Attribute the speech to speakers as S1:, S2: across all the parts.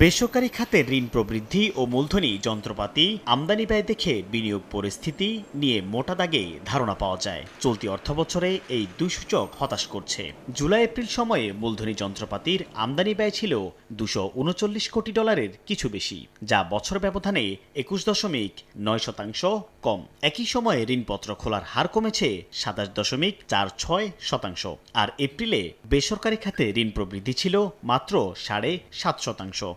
S1: বেসরকারি খাতে ঋণ প্রবৃদ্ধি ও মূলধনী যন্ত্রপাতি আমদানি ব্যয় দেখে বিনিয়োগ পরিস্থিতি নিয়ে মোটা দাগে ধারণা পাওয়া যায়। চলতি অর্থবছরে এই দুই সূচক হতাশ করছে। জুলাই এপ্রিল সময়ে মূলধনী যন্ত্রপাতির আমদানি ব্যয় ছিল $239 কোটি কিছু বেশি, যা বছর ব্যবধানে 21.9% কম। একই সময়ে ঋণপত্র খোলার হার কমেছে 27.46%, আর এপ্রিলে বেসরকারি খাতে ঋণ প্রবৃদ্ধি ছিল মাত্র 7.5%।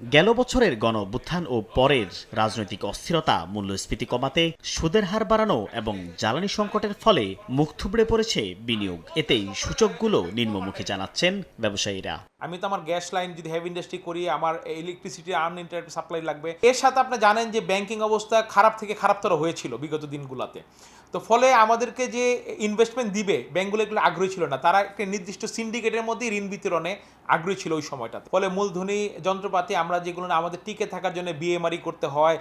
S1: গেল বছরের গণঅভ্যুত্থান ও পরের রাজনৈতিক অস্থিরতা, মূল্যস্ফীতি কমাতে সুদের হার বাড়ানো এবং জ্বালানি সংকটের ফলে মুখ থুবড়ে পড়েছে বিনিয়োগ। এতেই সূচকগুলো নিম্নমুখী জানাচ্ছেন ব্যবসায়ীরা।
S2: আমি তো আমার গ্যাস লাইন যদি হেভি ইন্ডাস্ট্রি করি, আমার ইলেকট্রিসিটি আনলিমিটেড সাপ্লাই লাগবে। এর সাথে আপনি জানেন যে ব্যাংকিং অবস্থা খারাপ থেকে খারাপতর হয়েছিল বিগত দিনগুলোতে। তো ফলে আমাদেরকে যে ইনভেস্টমেন্ট দিবে ব্যাংকগুলো এগুলো আগ্রহী ছিল না। তারা একটা নির্দিষ্ট সিন্ডিকেটের মধ্যে ঋণ বিতরণে আগ্রহী ছিল ওই সময়টাতে। ফলে মূলধনী যন্ত্রপাতি আমরা যেগুলো আমাদের টিকে থাকার জন্য বিএমআরই করতে হয়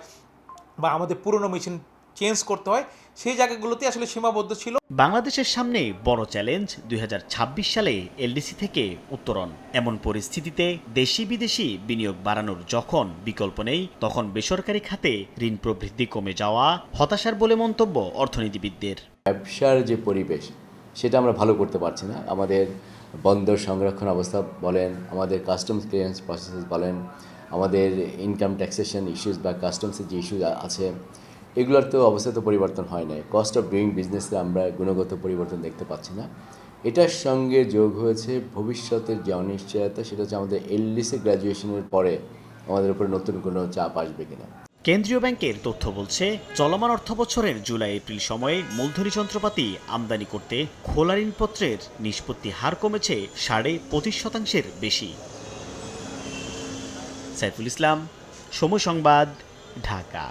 S2: বা আমাদের পুরনো মেশিন চেঞ্জ করতে হয়, সেই জায়গাগুলোতে আসলে সীমাবদ্ধ ছিল।
S1: বাংলাদেশের সামনে বড় চ্যালেঞ্জ 2026 সালে এলডিসি থেকে উত্তরণ। এমন পরিস্থিতিতে দেশি বিদেশি বিনিয়োগ বাড়ানোর যখন বিকল্প নেই, তখন বেসরকারি খাতে ঋণ প্রবৃদ্ধি কমে যাওয়া হতাশার বলে মন্তব্য অর্থনীতিবিদদের।
S3: ব্যবসার যে পরিবেশ সেটা আমরা ভালো করতে পারছি না। আমাদের বন্দর সংরক্ষণ অবস্থা বলেন, আমাদের কাস্টমস ক্লিয়ারেন্স প্রসেস বলেন, আমাদের ইনকাম ট্যাক্সেশন ইস্যুস বা কাস্টমসের যে ইস্যু আছে, এগুলোর তো অবস্থা তো পরিবর্তন হয় নাই। কস্ট অফ ডুইং বিজনেসে আমরা গুণগত পরিবর্তন দেখতে পাচ্ছি না। এটার সঙ্গে যোগ হয়েছে ভবিষ্যতের যে অনিশ্চয়তা, সেটা হচ্ছে আমাদের এলডিসি গ্র্যাজুয়েশনের পরে আমাদের উপরে নতুন কোনো চাপ আসবে কিনা।
S1: কেন্দ্রীয় ব্যাংকের তথ্য বলছে, চলমান অর্থবছরের জুলাই এপ্রিল সময়ে মূলধনী যন্ত্রপাতি আমদানি করতে খোলা ঋণপত্রের নিষ্পত্তি হার কমেছে 25.5%-এর বেশি। সাইফুল ইসলাম, সময় সংবাদ, ঢাকা।